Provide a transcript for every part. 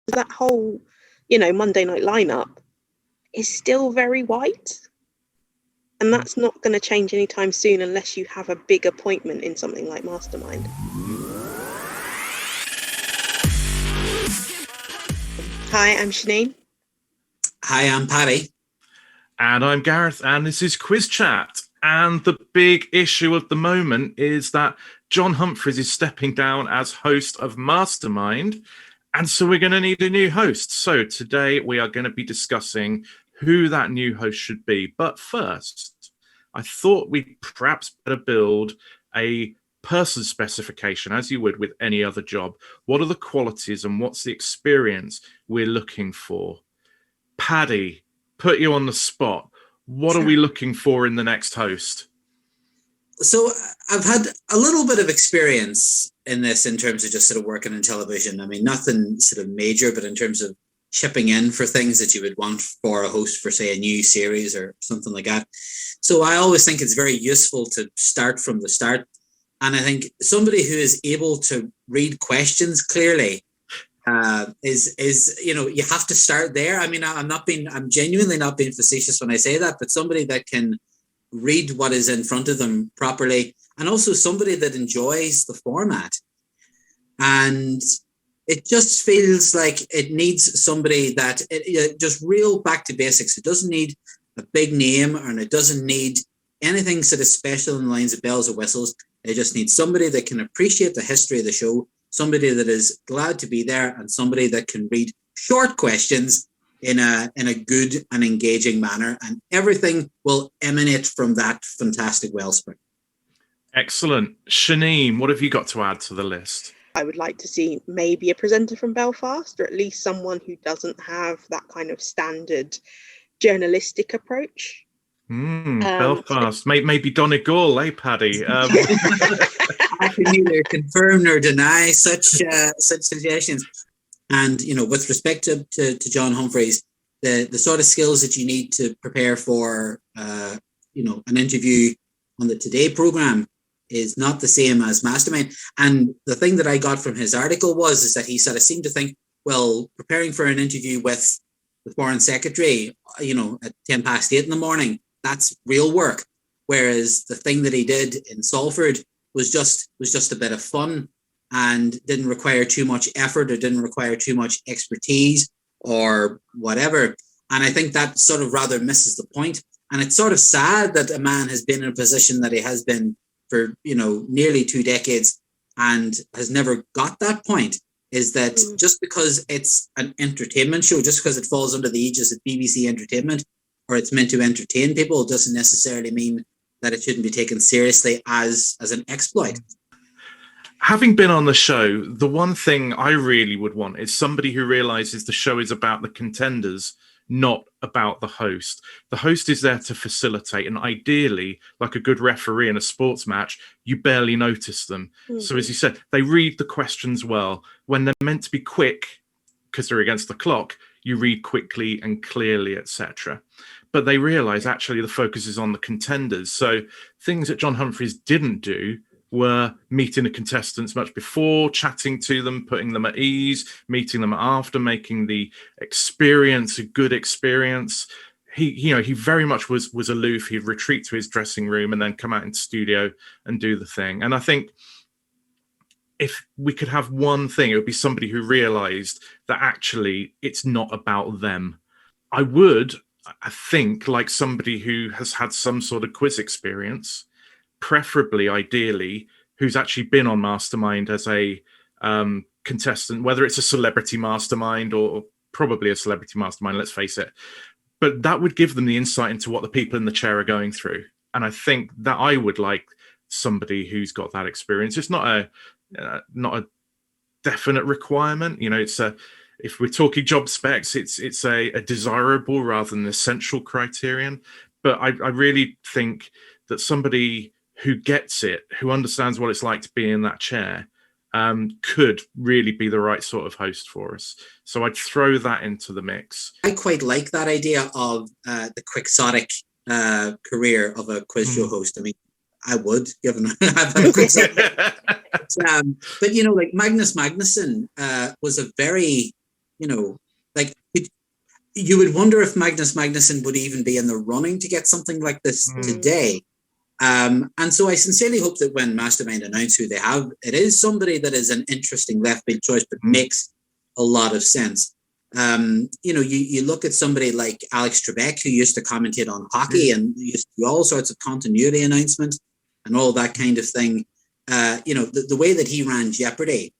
that whole, Monday night lineup is still very white. And that's not going to change anytime soon unless you have a big appointment in something like Mastermind. Hi, I'm Shanine. Hi, I'm Paddy. And I'm Gareth, and this is Quiz Chat. And the big issue of the moment is that John Humphrys is stepping down as host of Mastermind. And so we're going to need a new host. So today we are going to be discussing who that new host should be. But first, I thought we'd perhaps better build a person specification, as you would with any other job. What are the qualities and what's the experience we're looking for? Paddy, put you on the spot. What are we looking for in the next host? So I've had a little bit of experience in this in terms of just sort of working in television. I mean, nothing sort of major, but in terms of chipping in for things that you would want for a host for, say, a new series or something like that. So I always think it's very useful to start from the start. And I think somebody who is able to read questions clearly is you have to start there. I mean, I'm genuinely not being facetious when I say that, but somebody that can read what is in front of them properly, and also somebody that enjoys the format. And it just feels like it needs somebody that just real back to basics. It doesn't need a big name, and it doesn't need anything sort of special in the lines of bells or whistles. It just needs somebody that can appreciate the history of the show, somebody that is glad to be there, and somebody that can read short questions in a good and engaging manner, and everything will emanate from that fantastic wellspring. Excellent. Shanine, what have you got to add to the list? I would like to see maybe a presenter from Belfast, or at least someone who doesn't have that kind of standard journalistic approach. Belfast, maybe Donegal, Paddy? I can neither confirm nor deny such suggestions. And with respect to John Humphrys, the sort of skills that you need to prepare for an interview on the Today program is not the same as Mastermind. And the thing that I got from his article is that he sort of seemed to think, well, preparing for an interview with the Foreign Secretary, at 8:10 in the morning, that's real work. Whereas the thing that he did in Salford was just a bit of fun and didn't require too much effort or didn't require too much expertise or whatever. And I think that sort of rather misses the point. And it's sort of sad that a man has been in a position that he has been for, nearly 2 decades and has never got that point, is that just because it's an entertainment show, just because it falls under the aegis of BBC Entertainment, or it's meant to entertain people, doesn't necessarily mean that it shouldn't be taken seriously as an exploit. Having been on the show, the one thing I really would want is somebody who realizes the show is about the contenders, not about the host. The host is there to facilitate, and ideally, like a good referee in a sports match, you barely notice them. Mm-hmm. So as you said, they read the questions well. When they're meant to be quick, because they're against the clock, you read quickly and clearly, etc. But they realize actually the focus is on the contenders. So things that John Humphrys didn't do were meeting the contestants much before, chatting to them, putting them at ease, meeting them after, making the experience a good experience. He very much was aloof. He'd retreat to his dressing room and then come out into studio and do the thing. And I think if we could have one thing, it would be somebody who realized that actually it's not about them. I think, like somebody who has had some sort of quiz experience, preferably, ideally, who's actually been on Mastermind as a contestant, whether it's a celebrity Mastermind or probably a celebrity Mastermind, let's face it. But that would give them the insight into what the people in the chair are going through. And I think that I would like somebody who's got that experience. It's not a definite requirement. If we're talking job specs, it's a desirable rather than essential criterion. But I really think that somebody who gets it, who understands what it's like to be in that chair, could really be the right sort of host for us. So I'd throw that into the mix. I quite like that idea of the quixotic career of a quiz show host. I mean, I would, given I've had a quixotic. But like Magnus Magnusson was a very like you would wonder if Magnus Magnuson would even be in the running to get something like this today. And so I sincerely hope that when Mastermind announce who they have, it is somebody that is an interesting left field choice, but makes a lot of sense. You look at somebody like Alex Trebek, who used to commentate on hockey and used to do all sorts of continuity announcements and all that kind of thing. The way that he ran Jeopardy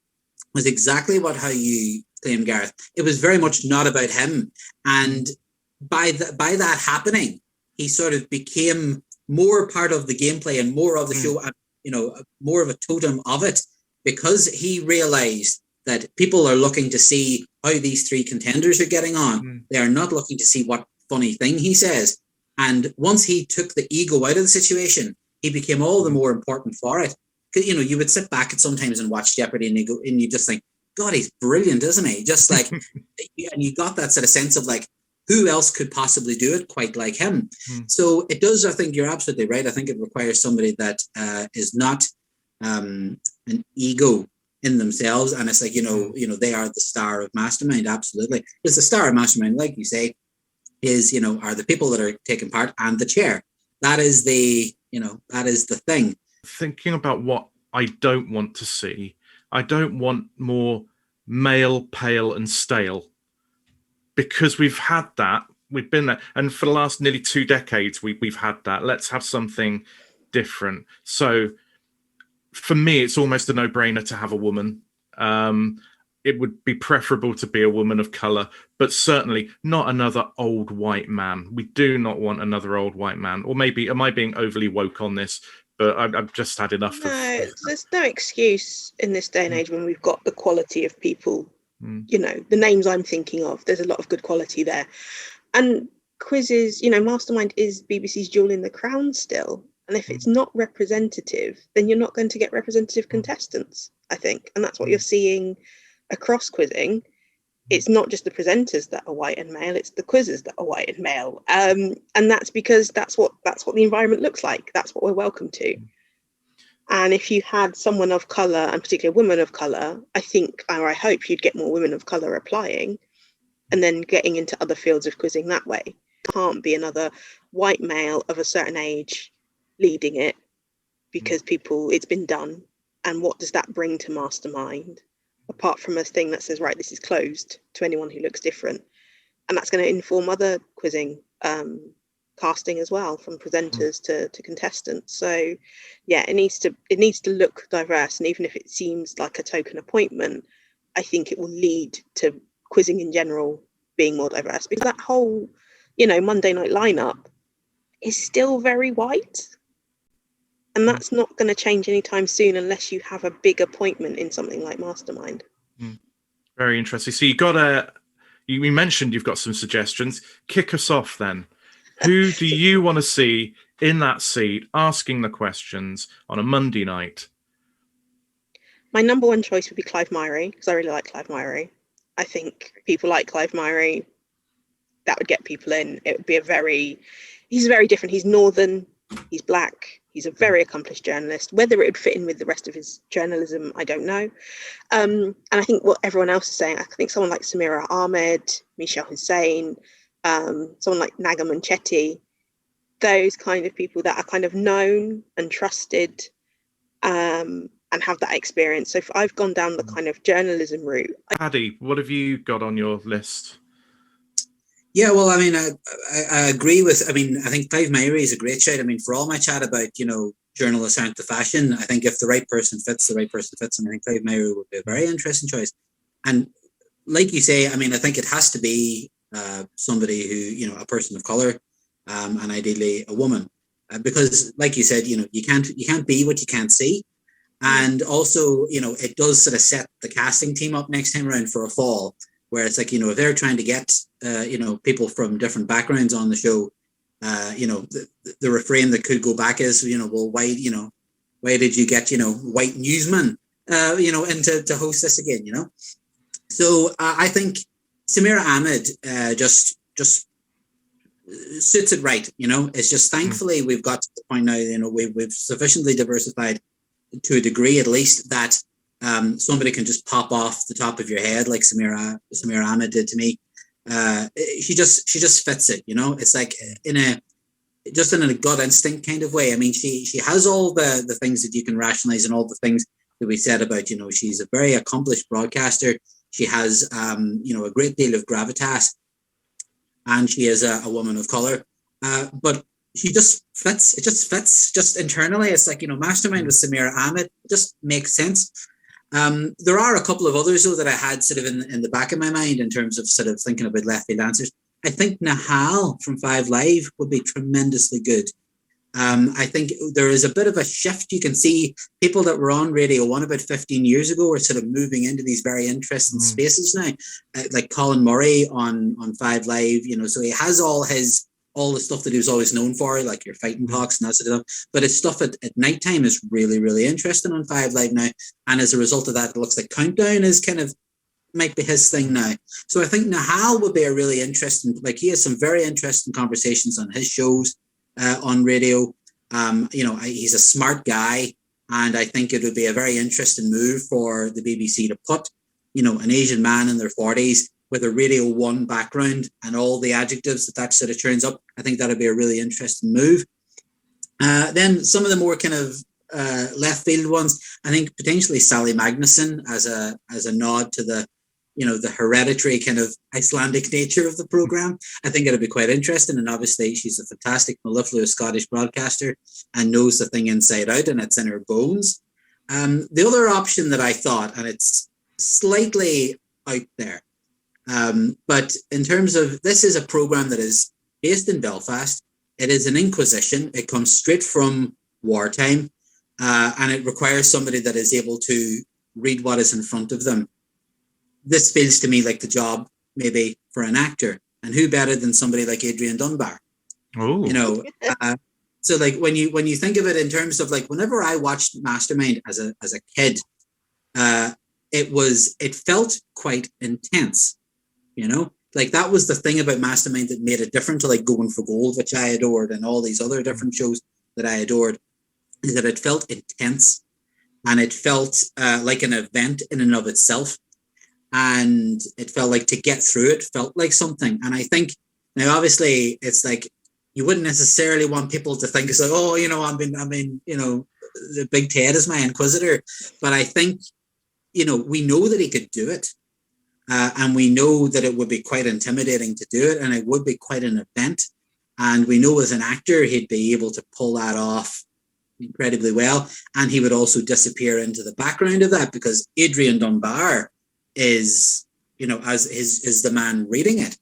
was exactly how you claim, Gareth. It was very much not about him. And by that happening, he sort of became more part of the gameplay and more of the show, more of a totem of it, because he realized that people are looking to see how these three contenders are getting on. They are not looking to see what funny thing he says. And once he took the ego out of the situation, he became all the more important for it. You would sit back at sometimes and watch Jeopardy and you just think, God, he's brilliant, isn't he? Just like, and you got that sort of sense of like, who else could possibly do it quite like him? So it does, I think you're absolutely right. I think it requires somebody that is not an ego in themselves. And it's like, they are the star of Mastermind. Absolutely. Because the star of Mastermind, like you say, is, are the people that are taking part and the chair. That is the thing. Thinking about what I don't want to see, I don't want more male, pale and stale, because we've had that. We've been there. And for the last nearly 2 decades, we've had that. Let's have something different. So for me, it's almost a no-brainer to have a woman. It would be preferable to be a woman of color, but certainly not another old white man. We do not want another old white man. Or maybe, am I being overly woke on this? But I've just had enough. There's no excuse in this day and age when we've got the quality of people. The names I'm thinking of, there's a lot of good quality there. And quizzes, Mastermind is BBC's jewel in the crown still. And if it's not representative, then you're not going to get representative contestants, I think. And that's what you're seeing across quizzing. It's not just the presenters that are white and male, it's the quizzers that are white and male. And that's because that's what the environment looks like. That's what we're welcome to. And if you had someone of colour, and particularly a woman of colour, I think, or I hope you'd get more women of colour applying and then getting into other fields of quizzing that way. Can't be another white male of a certain age leading it, because it's been done. And what does that bring to Mastermind? Apart from a thing that says, right, this is closed to anyone who looks different. And that's going to inform other quizzing casting as well, from presenters to contestants. So yeah, it needs to look diverse. And even if it seems like a token appointment, I think it will lead to quizzing in general being more diverse, because that whole, Monday night lineup is still very white. And that's not going to change anytime soon unless you have a big appointment in something like Mastermind. Very interesting. So you mentioned you've got some suggestions. Kick us off then. Who do you want to see in that seat asking the questions on a Monday night? My number one choice would be Clive Myrie, because I really like Clive Myrie. I think people like Clive Myrie. That would get people in. It would be he's very different. He's northern, he's black. He's a very accomplished journalist. Whether it would fit in with the rest of his journalism, I don't know. And I think what everyone else is saying, I think someone like Samira Ahmed, Michelle Hussein, someone like Nagaman Chetty, those kind of people that are kind of known and trusted and have that experience. So if I've gone down the kind of journalism route. Paddy, what have you got on your list? Yeah, well, I mean, I agree with, I think Clive Myrie is a great shout. For all my chat about, journalists aren't the fashion, I think if the right person fits, and I think Clive Myrie would be a very interesting choice. And like you say, I think it has to be somebody who, a person of colour, and ideally a woman. Because like you said, you can't be what you can't see. And also, it does sort of set the casting team up next time around for a fall, where it's like, if they're trying to get, people from different backgrounds on the show, the refrain that could go back is, well, why did you get, white newsmen, into to host this again, So I think Samira Ahmed just suits it right, It's just thankfully we've got to the point now, we've sufficiently diversified to a degree at least that somebody can just pop off the top of your head like Samira Ahmed did to me. She just fits it, you know. It's like in a gut instinct kind of way. I mean, she has all the things that you can rationalize and all the things that we said about, you know, she's a very accomplished broadcaster. She has, you know, a great deal of gravitas, and she is a woman of color. But she just fits. It just fits just internally. It's like, you know, Mastermind with Samira Ahmed just makes sense. There are a couple of others, though, that I had sort of in the back of my mind in terms of sort of thinking about left field answers. I think Nahal from 5 Live would be tremendously good. I think there is a bit of a shift. You can see people that were on Radio 1 about 15 years ago are sort of moving into these very interesting spaces now, like Colin Murray on 5 Live, you know, so he has all the stuff that he was always known for, like your fighting talks and that sort of stuff. But his stuff at nighttime is really, really interesting on 5 Live now. And as a result of that, it looks like Countdown is kind of might be his thing now. So I think Nahal would be a really interesting, like he has some very interesting conversations on his shows on radio. You know, he's a smart guy, and I think it would be a very interesting move for the BBC to put, you know, an Asian man in their 40s with a Radio 1 background and all the adjectives that sort of turns up. I think that would be a really interesting move. Then some of the more kind of left field ones, I think potentially Sally Magnusson as a nod to the, you know, the hereditary kind of Icelandic nature of the program. I think it'll be quite interesting. And obviously she's a fantastic, mellifluous Scottish broadcaster and knows the thing inside out, and it's in her bones. The other option that I thought, and it's slightly out there, but in terms of, this is a program that is based in Belfast. It is an inquisition. It comes straight from wartime, and it requires somebody that is able to read what is in front of them. This feels to me like the job maybe for an actor, and who better than somebody like Adrian Dunbar? Oh, you know. So like when you think of it in terms of like, whenever I watched Mastermind as a kid, it felt quite intense, you know. Like that was the thing about Mastermind that made it different to like Going for Gold, which I adored, and all these other different shows that I adored, is that it felt intense, and it felt like an event in and of itself. And it felt like to get through it felt like something. And I think now, obviously, it's like you wouldn't necessarily want people to think it's like, oh, you know, I mean, you know, the Big Ted is my inquisitor. But I think, you know, we know that he could do it, and we know that it would be quite intimidating to do it, and it would be quite an event. And we know as an actor he'd be able to pull that off incredibly well, and he would also disappear into the background of that, because Adrian Dunbar is, you know, as is the man reading it.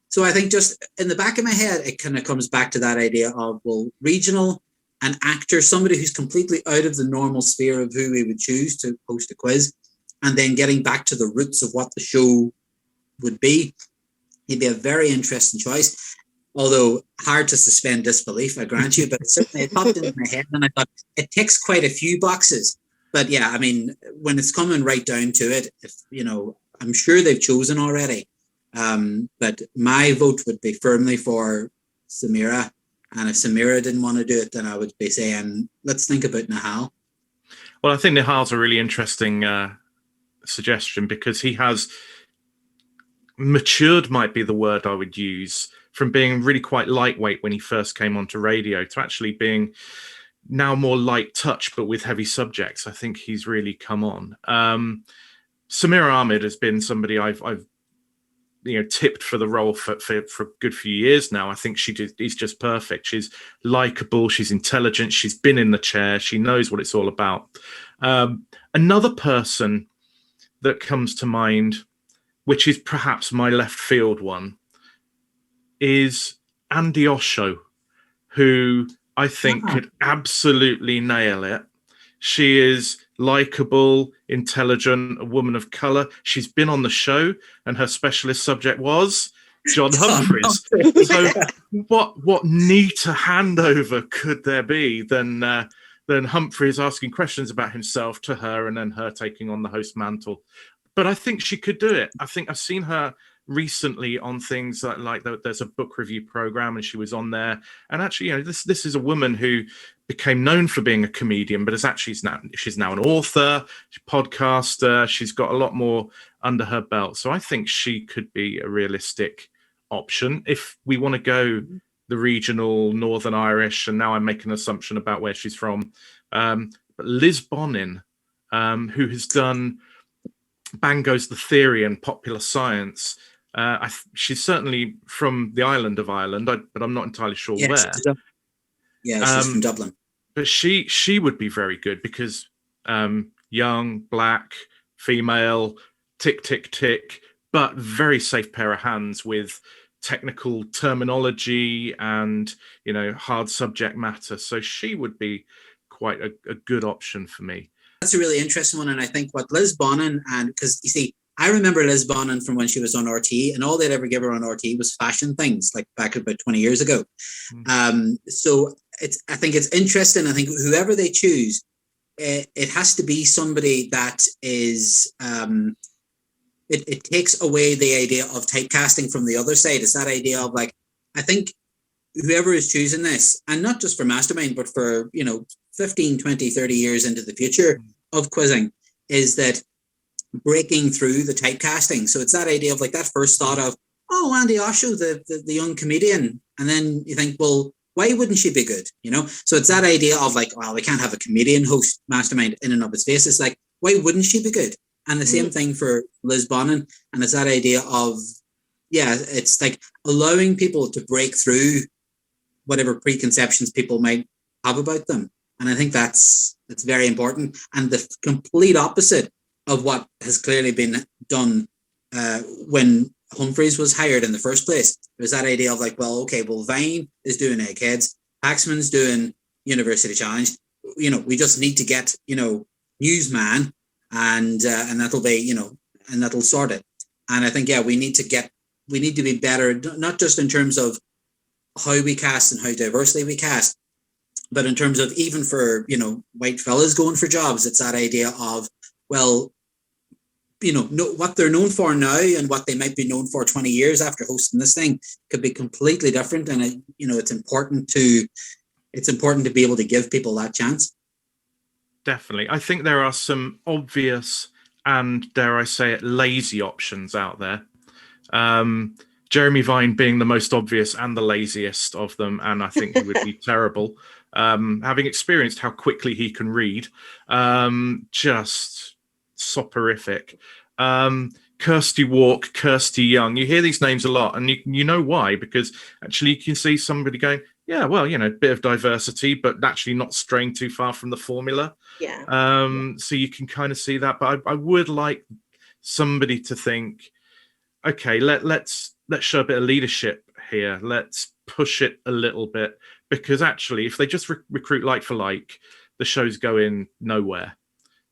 So I think just in the back of my head, it kind of comes back to that idea of, well, regional, an actor, somebody who's completely out of the normal sphere of who we would choose to host a quiz, and then getting back to the roots of what the show would be. He'd be a very interesting choice, although hard to suspend disbelief, I grant you, but certainly it popped into my head and I thought it ticks quite a few boxes. But yeah, I mean, when it's coming right down to it, if, you know, I'm sure they've chosen already. But my vote would be firmly for Samira. And if Samira didn't want to do it, then I would be saying, let's think about Nahal. Well, I think Nahal's a really interesting suggestion, because he has matured, might be the word I would use, from being really quite lightweight when he first came onto radio to actually being now more light touch, but with heavy subjects. I think he's really come on. Samira Ahmed has been somebody I've you know, tipped for the role for a good few years now. I think is just perfect. She's likable, she's intelligent, she's been in the chair, she knows what it's all about. Another person that comes to mind, which is perhaps my left field one, is Andy Osho, who I think could absolutely nail it. She is likable, intelligent, a woman of color. She's been on the show, and her specialist subject was John Humphrys. So what neater handover could there be than Humphrys asking questions about himself to her, and then her taking on the host mantle? But I think she could do it. I think I've seen her recently on things like there's a book review program, and she was on there. And actually, you know, this is a woman who became known for being a comedian, but she's now an author, podcaster. She's got a lot more under her belt. So I think she could be a realistic option if we want to go the regional Northern Irish. And now I'm making an assumption about where she's from. But Liz Bonin, who has done Bang Goes the Theory and Popular Science. She's certainly from the island of Ireland, but I'm not entirely sure where. She's from Dublin. But she would be very good because young, black, female, tick, tick, tick, but very safe pair of hands with technical terminology and, you know, hard subject matter. So she would be quite a good option for me. That's a really interesting one. And I think what Liz Bonin, and because you see, I remember Liz Bonin from when she was on RT, and all they'd ever give her on RT was fashion things, like back about 20 years ago. So I think it's interesting. I think whoever they choose, it has to be somebody that is, it takes away the idea of typecasting from the other side. It's that idea of like, I think whoever is choosing this, and not just for Mastermind, but for, you know, 15, 20, 30 years into the future of quizzing, is that breaking through the typecasting. So it's that idea of like that first thought of, oh, Andy Osho, the young comedian. And then you think, well, why wouldn't she be good? You know? So it's that idea of like, well, we can't have a comedian host Mastermind in and of its face. It's like, why wouldn't she be good? And the same thing for Liz Bonin. And it's that idea of, it's like allowing people to break through whatever preconceptions people might have about them. And I think that's very important. And the complete opposite of what has clearly been done when Humphrys was hired in the first place. There's that idea of like, well, okay, well, Vine is doing Eggheads, Paxman's doing University Challenge. You know, we just need to get, you know, Newsman, and that'll be, you know, and that'll sort it. And I think, we need to be better, not just in terms of how we cast and how diversely we cast, but in terms of even for, you know, white fellas going for jobs, it's that idea of, well, you know what they're known for now and what they might be known for 20 years after hosting this thing could be completely different. And it's important to be able to give people that chance. Definitely. I think there are some obvious and, dare I say it, lazy options out there. Jeremy Vine being the most obvious and the laziest of them, and I think he would be terrible. Having experienced how quickly he can read, just soporific. Kirsty Walk, Kirsty Young. You hear these names a lot, and you know why, because actually you can see somebody going, yeah, well, you know, a bit of diversity, but actually not straying too far from the formula. So you can kind of see that. But I would like somebody to think, okay, let's show a bit of leadership here. Let's push it a little bit, because actually, if they just recruit like for like, the show's going nowhere.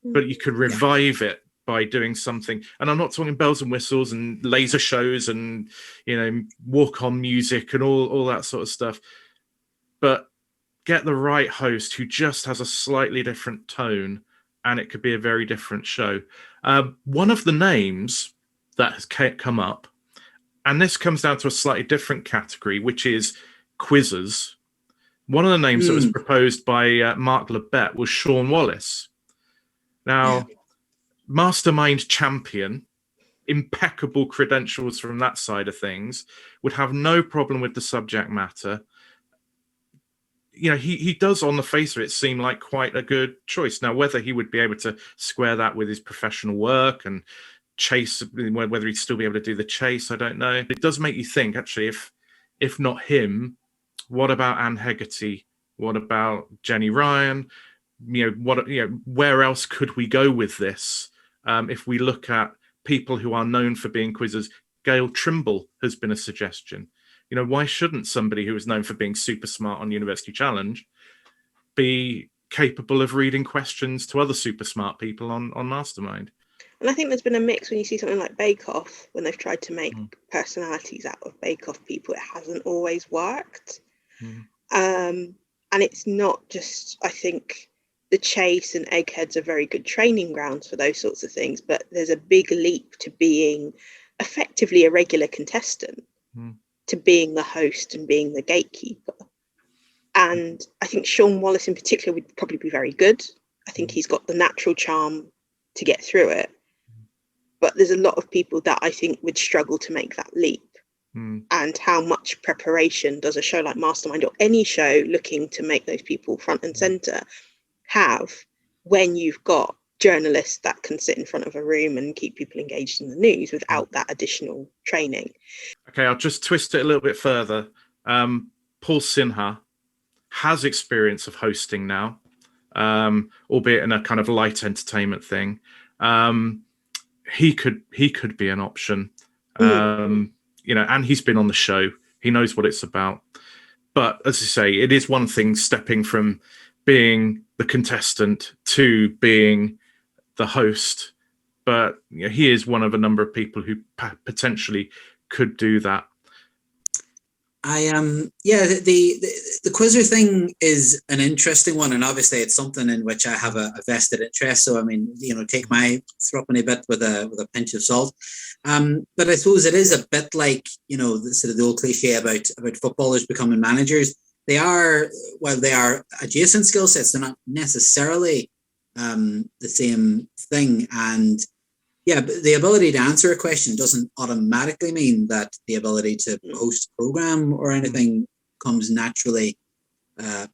But you could revive it by doing something. And I'm not talking bells and whistles and laser shows and, you know, walk-on music and all that sort of stuff. But get the right host who just has a slightly different tone, and it could be a very different show. One of the names that has come up, and this comes down to a slightly different category, which is quizzes. One of the names that was proposed by Mark Lebet was Sean Wallace. Now, Mastermind champion, impeccable credentials from that side of things, would have no problem with the subject matter. You know, he does, on the face of it, seem like quite a good choice. Now, whether he would be able to square that with his professional work and chase, whether he'd still be able to do the chase, I don't know. It does make you think, actually, if not him, what about Anne Hegarty? What about Jenny Ryan? Where else could we go with this? If we look at people who are known for being quizzers, Gail Trimble has been a suggestion. You know, why shouldn't somebody who is known for being super smart on University Challenge be capable of reading questions to other super smart people on Mastermind? And I think there's been a mix when you see something like Bake Off, when they've tried to make personalities out of Bake Off people, it hasn't always worked. And it's not just, I think, the chase and Eggheads are very good training grounds for those sorts of things, but there's a big leap to being effectively a regular contestant to being the host and being the gatekeeper. And I think Sean Wallace in particular would probably be very good. I think he's got the natural charm to get through it. But there's a lot of people that I think would struggle to make that leap. And how much preparation does a show like Mastermind or any show looking to make those people front and center have when you've got journalists that can sit in front of a room and keep people engaged in the news without that additional training? Okay, I'll just twist it a little bit further. Paul Sinha has experience of hosting now, albeit in a kind of light entertainment thing. He could be an option. And he's been on the show. He knows what it's about. But as I say, it is one thing stepping from being the contestant to being the host. But he is one of a number of people who potentially could do that. The quizzer thing is an interesting one, and obviously it's something in which I have a vested interest. So I mean, take my threepenny bit with a pinch of salt. But I suppose it is a bit like the old cliche about footballers becoming managers. They are adjacent skill sets, they're not necessarily the same thing. And yeah, but the ability to answer a question doesn't automatically mean that the ability to host a program or anything comes naturally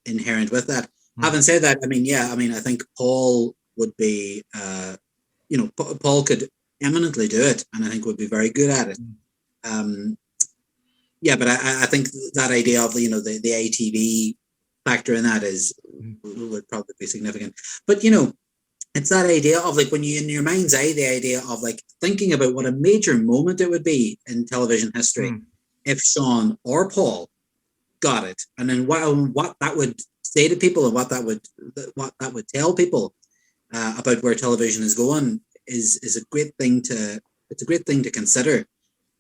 inherent with that. Having said that, I think Paul would be, Paul could eminently do it, and I think would be very good at it. But I think that idea of the ATV factor in that would probably be significant. But it's that idea of when you in your mind's eye, the idea of thinking about what a major moment it would be in television history if Sean or Paul got it, and then what that would say to people and what that would tell people about where television is going is a great thing to consider.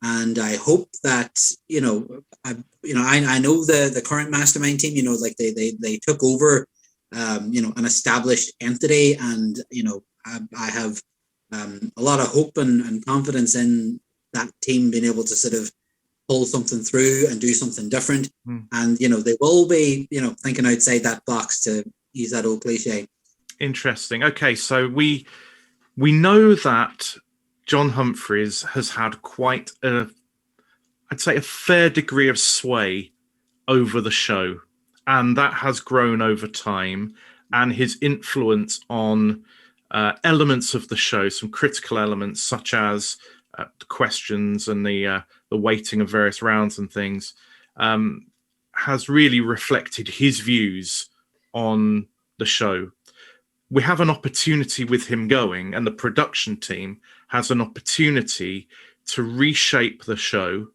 And I hope that I know the current Mastermind team, they took over an established entity, and I have a lot of hope and confidence in that team being able to sort of pull something through and do something different. And they will be thinking outside that box, to use that old cliche. Interesting. Okay, so we know that John Humphrys has had quite a fair degree of sway over the show. And that has grown over time, and his influence on elements of the show, some critical elements such as the questions and the weighting of various rounds and things, has really reflected his views on the show. We have an opportunity with him going, and the production team has an opportunity to reshape the show.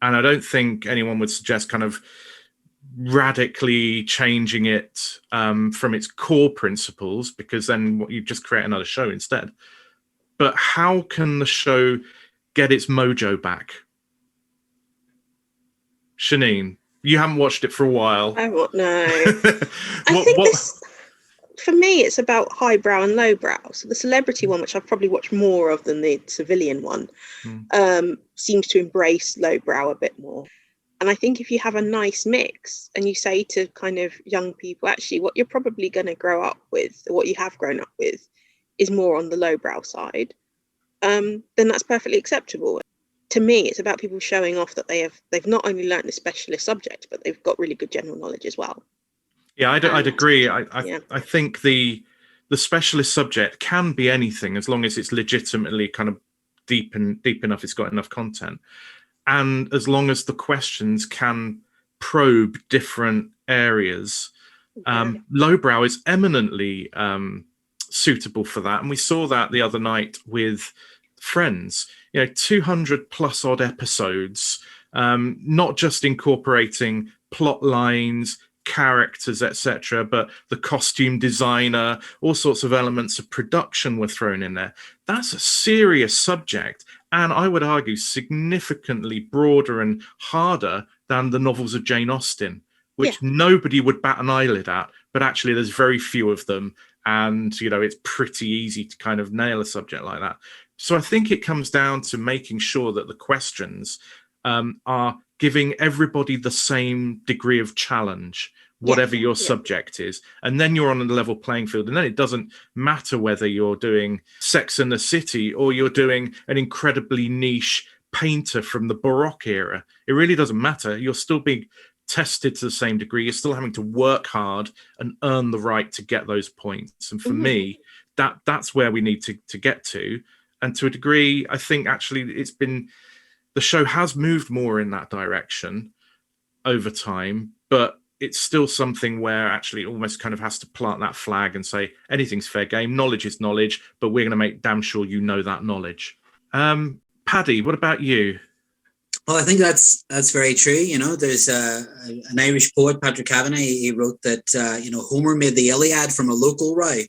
And I don't think anyone would suggest kind of radically changing it from its core principles, because then you just create another show instead. But how can the show get its mojo back? Shanine, you haven't watched it for a while. I won't know. For me, it's about highbrow and lowbrow. So the celebrity one, which I've probably watched more of than the civilian one, seems to embrace lowbrow a bit more. And I think if you have a nice mix and you say to kind of young people, actually, what you're probably going to grow up with, or what you have grown up with, is more on the lowbrow side, then that's perfectly acceptable. To me, it's about people showing off that they've not only learnt the specialist subject, but they've got really good general knowledge as well. Yeah, I'd agree. I think the specialist subject can be anything as long as it's legitimately kind of deep enough, it's got enough content. And as long as the questions can probe different areas, lowbrow is eminently suitable for that. And we saw that the other night with Friends, 200 plus odd episodes, not just incorporating plot lines, characters, etc., but the costume designer, all sorts of elements of production were thrown in there. That's a serious subject, and I would argue significantly broader and harder than the novels of Jane Austen, which nobody would bat an eyelid at, but actually there's very few of them, and it's pretty easy to kind of nail a subject like that. So I think it comes down to making sure that the questions are giving everybody the same degree of challenge, whatever your subject is. And then you're on a level playing field. And then it doesn't matter whether you're doing Sex and the City or you're doing an incredibly niche painter from the Baroque era. It really doesn't matter. You're still being tested to the same degree. You're still having to work hard and earn the right to get those points. And for me, that's where we need to get to. And to a degree, I think actually the show has moved more in that direction over time, but it's still something where actually it almost kind of has to plant that flag and say anything's fair game. Knowledge is knowledge, but we're going to make damn sure you know that knowledge. Paddy, what about you? Well, I think that's very true. You know, there's an Irish poet, Patrick Kavanagh. He wrote that Homer made the Iliad from a local row.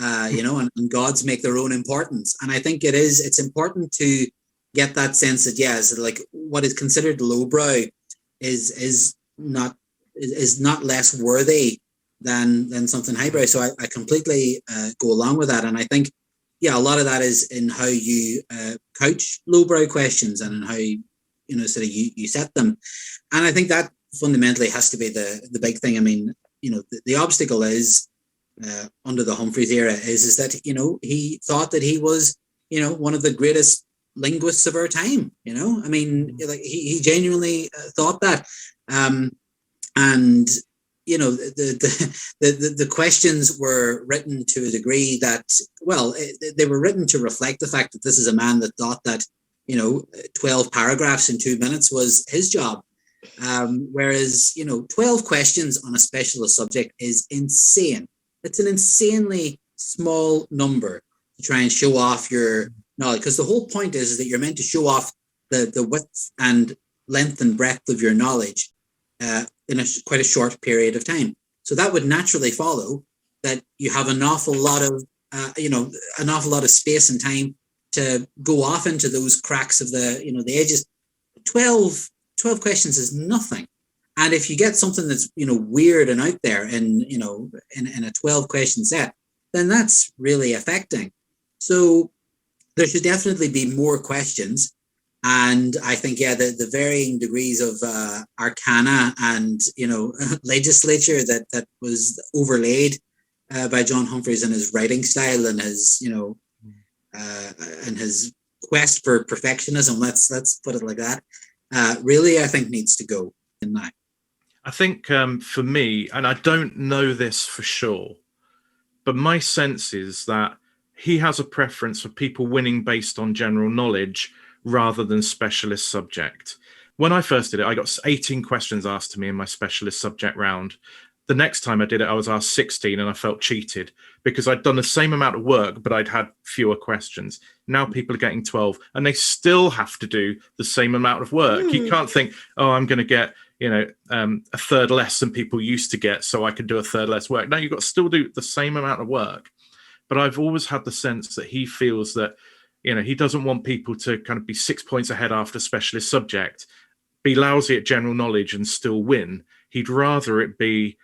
And gods make their own importance. And I think it's important to get that sense that, so like what is considered lowbrow is not less worthy than something highbrow. So I completely go along with that. And I think, a lot of that is in how you couch lowbrow questions and in how you set them. And I think that fundamentally has to be the big thing. I mean, the obstacle is under the Humphreys era is that he thought that he was one of the greatest linguists of our time. I mean, like he genuinely thought that, and the questions were written to a degree that, they were written to reflect the fact that this is a man that thought that 12 paragraphs in 2 minutes was his job. Whereas 12 questions on a specialist subject is insane. It's an insanely small number to try and show off your knowledge, because the whole point is that you're meant to show off the width and length and breadth of your knowledge in quite a short period of time. So that would naturally follow that you have an awful lot of space and time to go off into those cracks of the edges. 12 questions is nothing. And if you get something that's weird and out there in a 12 question set, then that's really affecting. So there should definitely be more questions. And I think the varying degrees of arcana and legislature that was overlaid by John Humphrys in his writing style and his and his quest for perfectionism, let's put it like that, really I think needs to go in that. I think for me, and I don't know this for sure, but my sense is that he has a preference for people winning based on general knowledge rather than specialist subject. When I first did it, I got 18 questions asked to me in my specialist subject round. The next time I did it, I was asked 16 and I felt cheated because I'd done the same amount of work, but I'd had fewer questions. Now people are getting 12 and they still have to do the same amount of work. You can't think, I'm going to get a third less than people used to get, so I can do a third less work. No, you've got to still do the same amount of work. But I've always had the sense that he feels that, he doesn't want people to kind of be 6 points ahead after specialist subject, be lousy at general knowledge and still win. He'd rather it be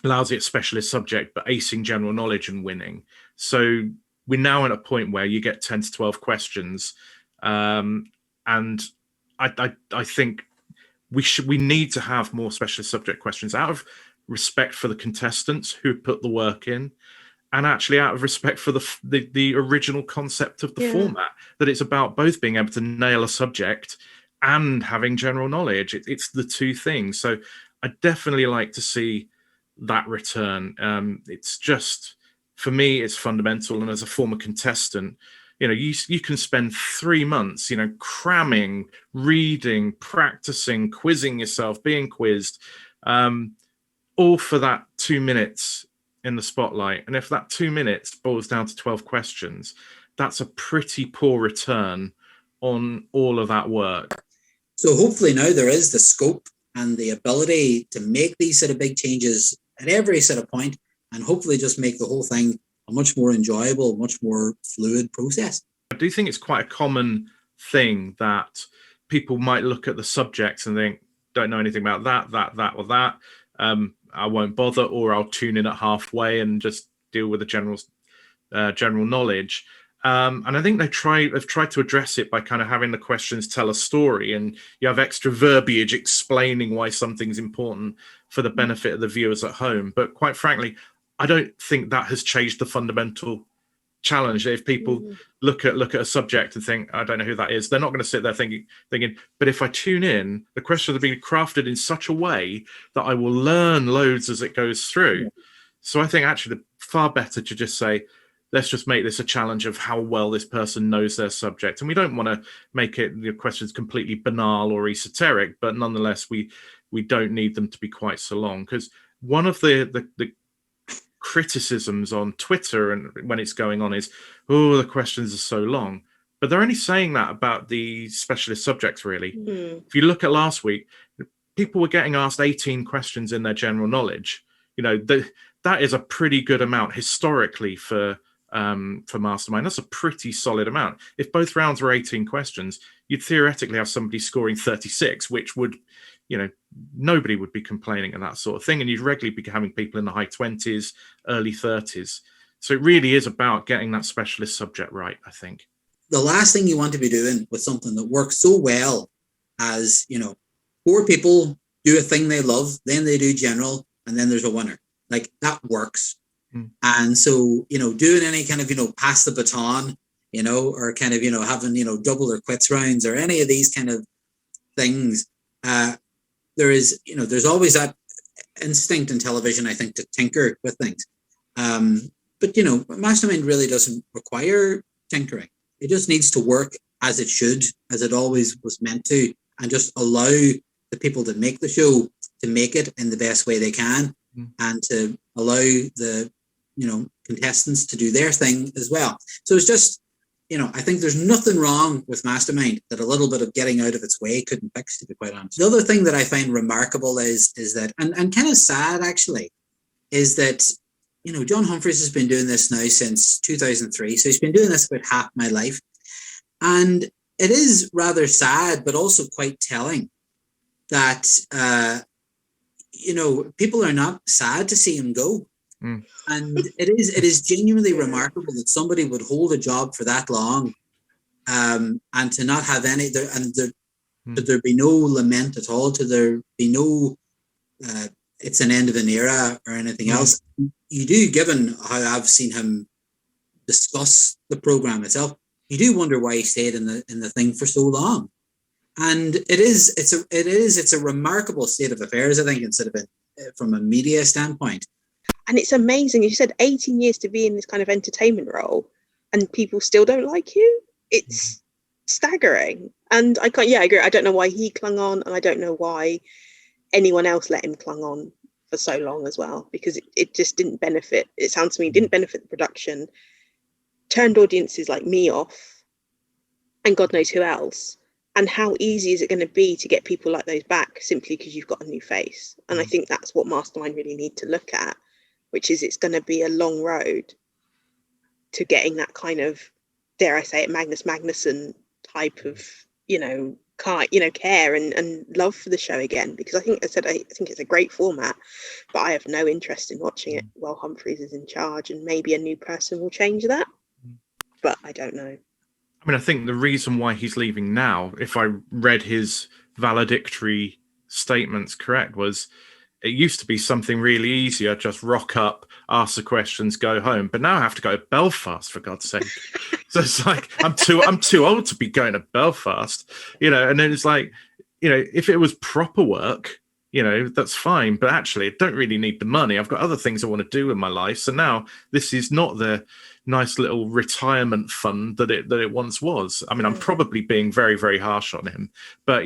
lousy at specialist subject, but acing general knowledge and winning. So we're now at a point where you get 10 to 12 questions. And I think we need to have more specialist subject questions out of respect for the contestants who put the work in, and actually out of respect for the original concept of the format, that it's about both being able to nail a subject and having general knowledge. It's the two things. So I definitely like to see that return. It's just, for me, it's fundamental. And as a former contestant, you can spend 3 months, cramming, reading, practicing, quizzing yourself, being quizzed, all for that 2 minutes in the spotlight. And if that 2 minutes boils down to 12 questions, that's a pretty poor return on all of that work. So hopefully now there is the scope and the ability to make these sort of big changes at every sort of point, and hopefully just make the whole thing a much more enjoyable, much more fluid process. I do think it's quite a common thing that people might look at the subjects and think, don't know anything about that, or that. I won't bother, or I'll tune in at halfway and just deal with the general knowledge. And I think they've tried to address it by kind of having the questions tell a story, and you have extra verbiage explaining why something's important for the benefit of the viewers at home. But quite frankly, I don't think that has changed the fundamental challenge. If people look at a subject and think, I don't know who that is, they're not going to sit there thinking, but if I tune in, the questions have been crafted in such a way that I will learn loads as it goes through. So I think actually far better to just say, let's just make this a challenge of how well this person knows their subject. And we don't want to make it the questions completely banal or esoteric, but nonetheless, we don't need them to be quite so long. Because one of the criticisms on Twitter and when it's going on is, oh, the questions are so long. But they're only saying that about the specialist subjects, really. If you look at last week, people were getting asked 18 questions in their general knowledge. That is a pretty good amount historically for Mastermind. That's a pretty solid amount. If both rounds were 18 questions, you'd theoretically have somebody scoring 36, which would, nobody would be complaining and that sort of thing. And you'd regularly be having people in the high 20s, early 30s. So it really is about getting that specialist subject right, I think. The last thing you want to be doing with something that works so well as, 4 people do a thing they love, then they do general, and then there's a winner. Like, that works. And so, doing any kind of, pass the baton, or kind of, having, double or quits rounds or any of these kind of things, there is, there's always that instinct in television, I think, to tinker with things. But, Mastermind really doesn't require tinkering. It just needs to work as it should, as it always was meant to, and just allow the people that make the show to make it in the best way they can, and to allow the contestants to do their thing as well. So it's just, I think there's nothing wrong with Mastermind that a little bit of getting out of its way couldn't fix, to be quite honest. The other thing that I find remarkable is that, and kind of sad actually, is that, John Humphrys has been doing this now since 2003. So he's been doing this about half my life. And it is rather sad, but also quite telling that, people are not sad to see him go. And it is genuinely remarkable that somebody would hold a job for that long, and to not have any, to there be no lament at all, to there be no, it's an end of an era or anything else. You do, given how I've seen him discuss the program itself, you do wonder why he stayed in the thing for so long. And it's a remarkable state of affairs, I think, instead of from a media standpoint. And it's amazing. You said 18 years to be in this kind of entertainment role and people still don't like you. It's staggering. And I agree. I don't know why he clung on, and I don't know why anyone else let him clung on for so long as well, because it just didn't benefit. It sounds to me, didn't benefit the production, turned audiences like me off, and God knows who else. And how easy is it going to be to get people like those back simply because you've got a new face? And I think that's what Mastermind really need to look at, which is it's going to be a long road to getting that kind of, dare I say it, Magnus Magnusson type of, care and love for the show again. Because I think it's a great format, but I have no interest in watching it while Humphrys is in charge, and maybe a new person will change that. But I don't know. I mean, I think the reason why he's leaving now, if I read his valedictory statements correct, was it used to be something really easier, just rock up, ask the questions, go home. But now I have to go to Belfast, for God's sake. So it's like, I'm too old to be going to Belfast, and then it's like, if it was proper work, that's fine. But actually, I don't really need the money. I've got other things I want to do in my life. So now this is not the nice little retirement fund that it once was. I mean, I'm probably being very, very harsh on him, but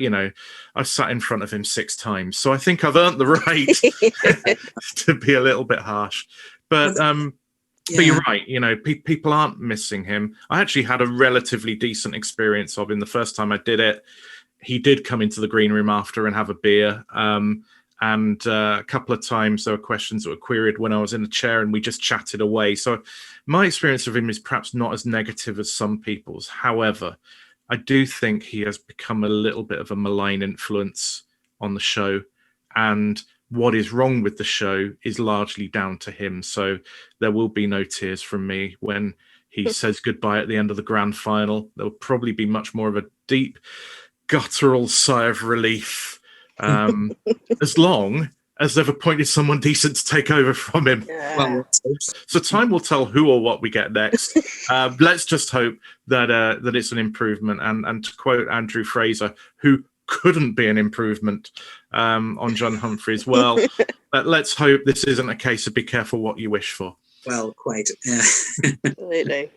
I've sat in front of him 6 times, so I think I've earned the right to be a little bit harsh. But you're right. People aren't missing him. I actually had a relatively decent experience of him the first time I did it. He did come into the green room after and have a beer. And a couple of times there were questions that were queried when I was in the chair, and we just chatted away. So my experience of him is perhaps not as negative as some people's. However, I do think he has become a little bit of a malign influence on the show. And what is wrong with the show is largely down to him. So there will be no tears from me when He says goodbye at the end of the grand final. There'll probably be much more of a deep, guttural sigh of relief, as long as they've appointed someone decent to take over from him. Yeah. Well, So time will tell who or what we get next. Let's just hope that it's an improvement. And to quote Andrew Fraser, who couldn't be an improvement on John Humphrys, well, let's hope this isn't a case of be careful what you wish for. well, quite. Absolutely.